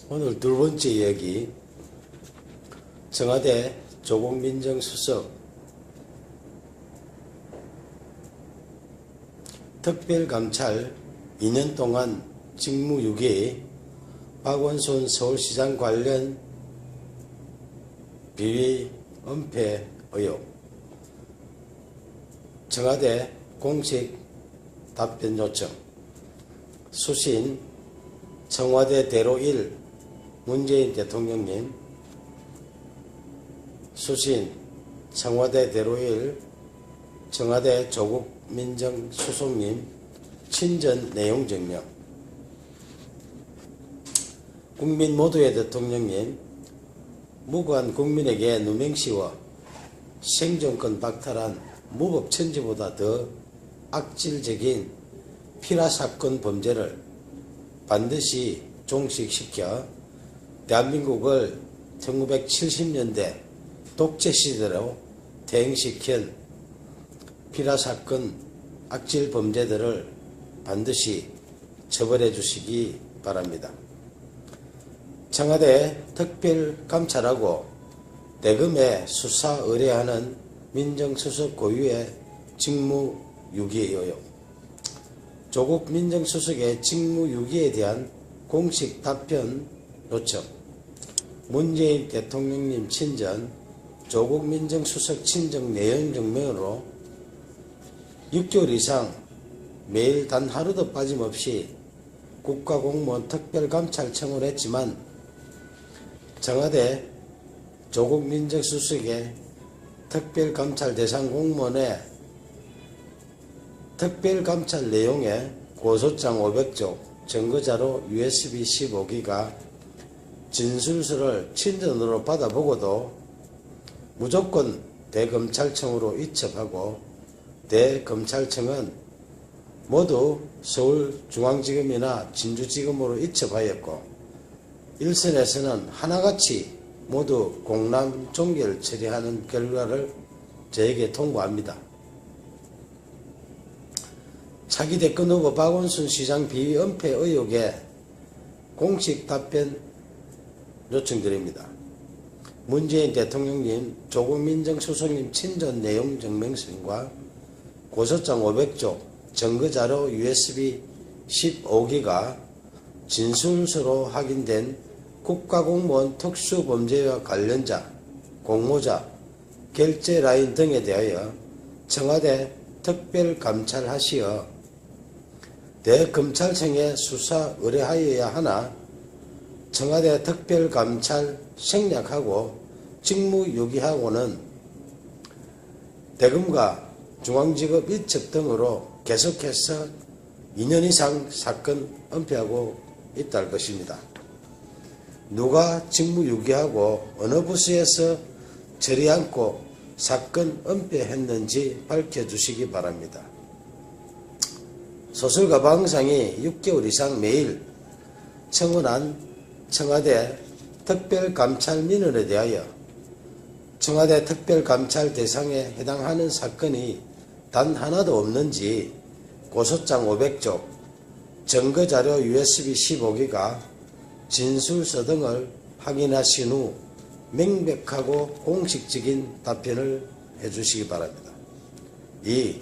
오늘 두 번째 이야기, 청와대 조국민정수석 특별감찰 2년 동안 직무유기, 박원순 서울시장 관련 비리 은폐 의혹. 청와대 공식 답변 요청. 수신 청와대대로 1 문재인 대통령님, 수신 청와대대로 1 청와대 조국민정수석님 친전 내용 증명. 국민 모두의 대통령님, 무고한 국민에게 누명씌워 생존권 박탈한 무법천지보다 더 악질적인 피라사건 범죄를 반드시 종식시켜 대한민국을 1970년대 독재시대로 퇴행시킨 피라사건 악질 범죄들을 반드시 처벌해 주시기 바랍니다. 청와대 특별감찰하고 대검에 수사 의뢰하는 민정수석 고유의 직무유기 의혹. 조국 민정수석의 직무유기에 대한 공식 답변 요청. 문재인 대통령님 친전, 조국 민정수석 친정 내용 증명으로 6개월 이상 매일 단 하루도 빠짐없이 국가공무원 특별감찰청을 했지만 청와대 조국 민정수석의 특별감찰 대상 공무원의 특별감찰 내용에 고소장 500쪽, 증거자료 USB 15기가, 진술서를 친전으로 받아보고도 무조건 대검찰청으로 이첩하고 대검찰청은 모두 서울중앙지검이나 진주지검으로 이첩하였고 일선에서는 하나같이 모두 공람 종결 처리하는 결과를 저에게 통보합니다. 차기 대권 후보 박원순 시장 비위 은폐 의혹에 공식 답변 요청드립니다. 문재인 대통령님, 조국 민정수석님 친전 내용 증명서과 고소장 500쪽, 증거자료 USB 15기가, 진술서로 확인된 국가공무원 특수범죄와 관련자, 공모자, 결제라인 등에 대하여 청와대 특별감찰하시어 대검찰청에 수사 의뢰하여야 하나 청와대 특별감찰 생략하고 직무유기하고는 대검과 중앙지검 이첩 등으로 계속해서 2년 이상 사건 은폐하고 있다는 것입니다. 누가 직무유기하고 어느 부서에서 저리 않고 사건 은폐했는지 밝혀주시기 바랍니다. 소설가 방상이 6개월 이상 매일 청원한 청와대 특별감찰 민원에 대하여 청와대 특별감찰 대상에 해당하는 사건이 단 하나도 없는지 고소장 500쪽, 증거자료 USB 15기가, 진술서 등을 확인하신 후 명백하고 공식적인 답변을 해주시기 바랍니다. 2.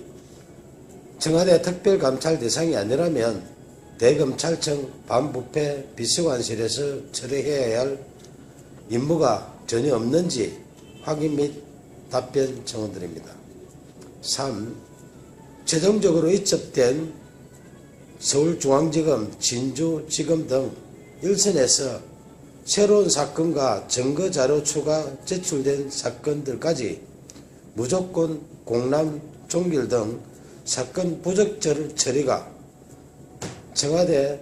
청와대 특별감찰 대상이 아니라면 대검찰청 반부패 비서관실에서 처리해야 할 임무가 전혀 없는지 확인 및 답변 청원드립니다. 3. 최종적으로 이첩된 서울중앙지검, 진주지검 등 일선에서 새로운 사건과 증거자료 추가 제출된 사건들까지 무조건 공람 종결 등 사건 부적절 처리가 청와대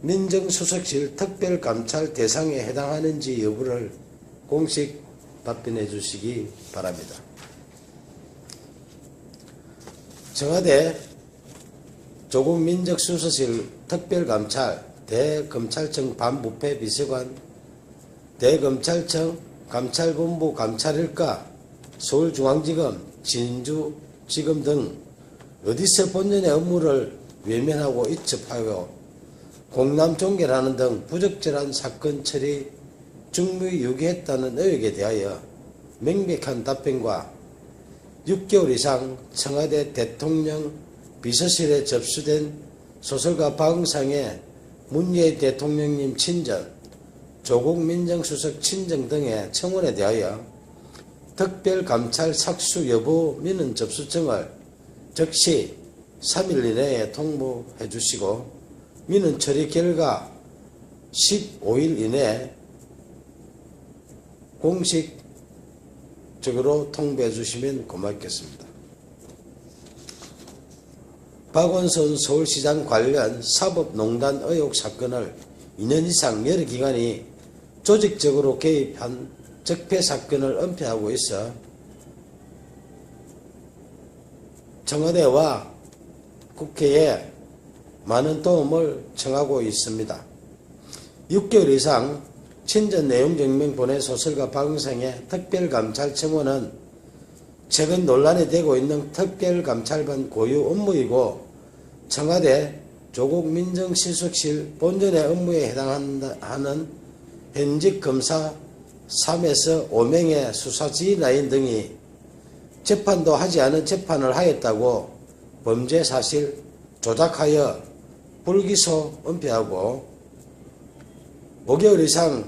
민정수석실 특별감찰 대상에 해당하는지 여부를 공식 답변해 주시기 바랍니다. 청와대 조국 민정수석실 특별감찰, 대검찰청 반부패 비서관, 대검찰청 감찰본부 감찰일가, 서울중앙지검, 진주지검 등 어디서 본연의 업무를 외면하고 이첩하고 공남 종결하는 등 부적절한 사건 처리 중무에 유기했다는 의혹에 대하여 명백한 답변과 6개월 이상 청와대 대통령 비서실에 접수된 소설가 박응상의 문재인 대통령님 친정, 조국 민정수석 친정 등의 청원에 대하여 특별감찰 착수 여부 민원 접수증을 즉시 3일 이내에 통보해 주시고 민원 처리 결과 15일 이내에 공식적으로 통보해 주시면 고맙겠습니다. 박원순 서울시장 관련 사법농단 의혹 사건을 2년 이상 여러 기관이 조직적으로 개입한 적폐 사건을 은폐하고 있어 청와대와 국회에 많은 도움을 청하고 있습니다. 6개월 이상 친전 내용 증명 보낸 소설가 박응상의 특별감찰 청원은 최근 논란이 되고 있는 특별감찰반 고유 업무이고 청와대 조국 민정수석실 본전의 업무에 해당하는 현직 검사 3에서 5명의 수사지휘라인 등이 재판도 하지 않은 재판을 하였다고 범죄 사실 조작하여 불기소 은폐하고 5개월 이상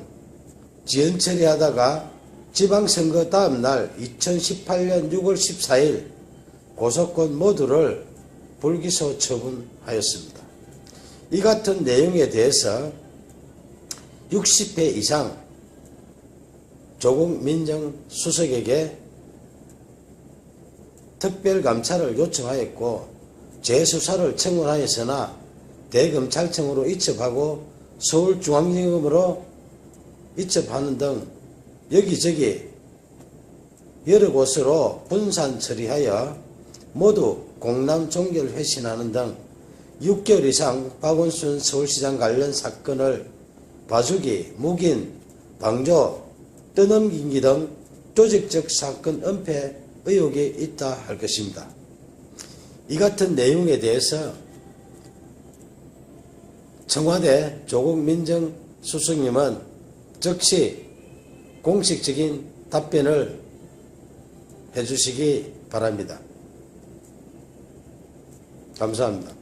지연 처리하다가 지방선거 다음날 2018년 6월 14일 고소권 모두를 불기소 처분하였습니다. 이 같은 내용에 대해서 60회 이상 조국 민정수석에게 특별감찰을 요청하였고 재수사를 청원하였으나 대검찰청으로 이첩하고 서울중앙지검으로 이첩하는 등 여기저기 여러 곳으로 분산 처리하여 모두 공남 종결 회신하는 등 6개월 이상 박원순 서울시장 관련 사건을 봐주기, 묵인, 방조, 떠넘기기 등 조직적 사건 은폐 의혹이 있다 할 것입니다. 이 같은 내용에 대해서 청와대 조국 민정수석님은 즉시 공식적인 답변을 해주시기 바랍니다. 감사합니다.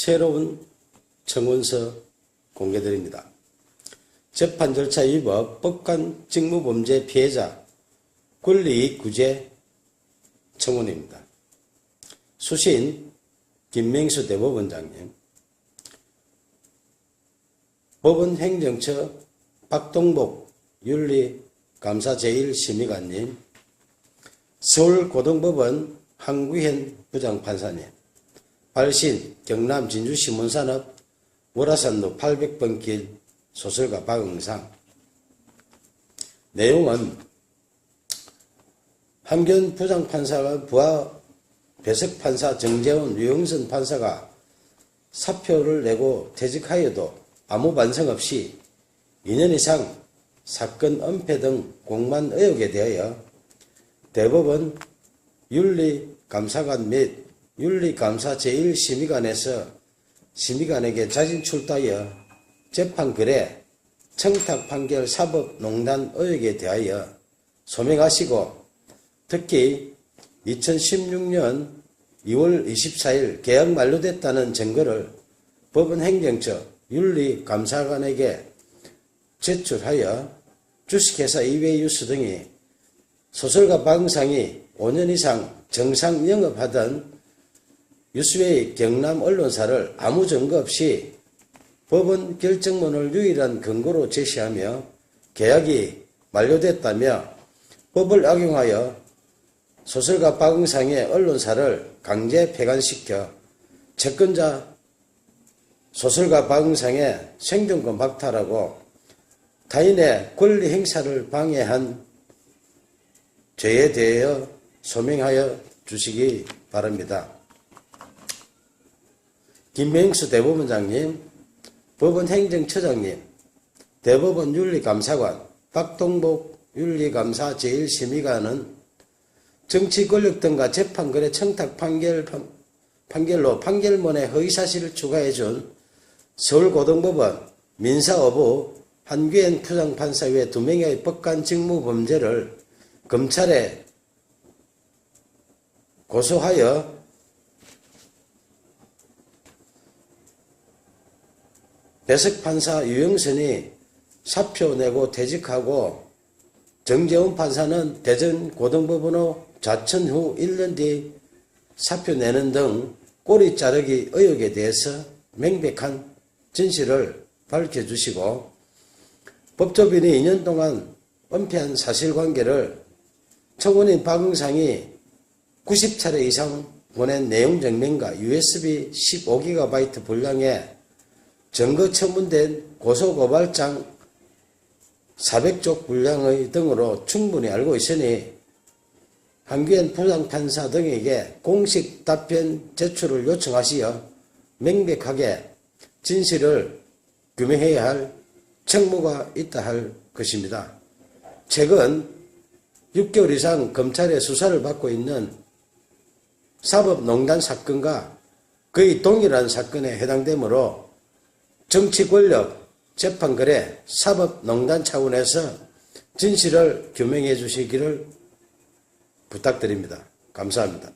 새로운 청원서 공개드립니다. 재판 절차 위법 법관 직무범죄 피해자 권리이익 구제 청원입니다. 수신 김명수 대법원장님, 법원행정처 박동복 윤리감사 제1심의관님, 서울고등법원 한구현 부장판사님, 발신 경남 진주시문산업 월화산로 800번 길 소설가 박응상. 내용은 한견 부장판사가 부하 배석판사 정재훈, 유영선 판사가 사표를 내고 퇴직하여도 아무 반성 없이 2년 이상 사건 은폐 등 공만 의혹에 대하여 대법원 윤리감사관 및 윤리감사 제1심의관에서 심의관에게 자진 출두하여 재판거래, 청탁 판결 사법농단 의혹에 대하여 소명하시고 특히 2016년 2월 24일 계약 만료됐다는 증거를 법원행정처 윤리감사관에게 제출하여 주식회사 이외유스 등이 소설가 박응상이 5년 이상 정상 영업하던 유스웨이 경남 언론사를 아무 증거 없이 법원 결정문을 유일한 근거로 제시하며 계약이 만료됐다며 법을 악용하여 소설가 박응상의 언론사를 강제 폐간시켜 채권자 소설가 박응상의 생존권 박탈하고 타인의 권리 행사를 방해한 죄에 대하여 소명하여 주시기 바랍니다. 김명수 대법원장님, 법원행정처장님, 대법원 윤리감사관 박동복 윤리감사 제1심의관은 정치 권력 등과 재판거래 청탁 판결로 판결문에 허위사실을 추가해준 서울고등법원 민사어부 한규엔 부장판사 외 2명의 법관 직무범죄를 검찰에 고소하여 배석판사 유영선이 사표 내고 퇴직하고 정재훈 판사는 대전고등법원으로 자천 후 1년 뒤 사표 내는 등 꼬리 자르기 의혹에 대해서 명백한 진실을 밝혀주시고 법조인이 2년 동안 은폐한 사실관계를 청원인 박응상이 90차례 이상 보낸 내용 증명과 USB 15GB 분량의 증거 첨부된 고소고발장 400쪽 분량의 등으로 충분히 알고 있으니 한규엔 부장판사 등에게 공식 답변 제출을 요청하시어 명백하게 진실을 규명해야 할 책무가 있다 할 것입니다. 최근 6개월 이상 검찰의 수사를 받고 있는 사법농단 사건과 거의 동일한 사건에 해당되므로 정치 권력, 재판거래, 사법농단 차원에서 진실을 규명해 주시기를 부탁드립니다. 감사합니다.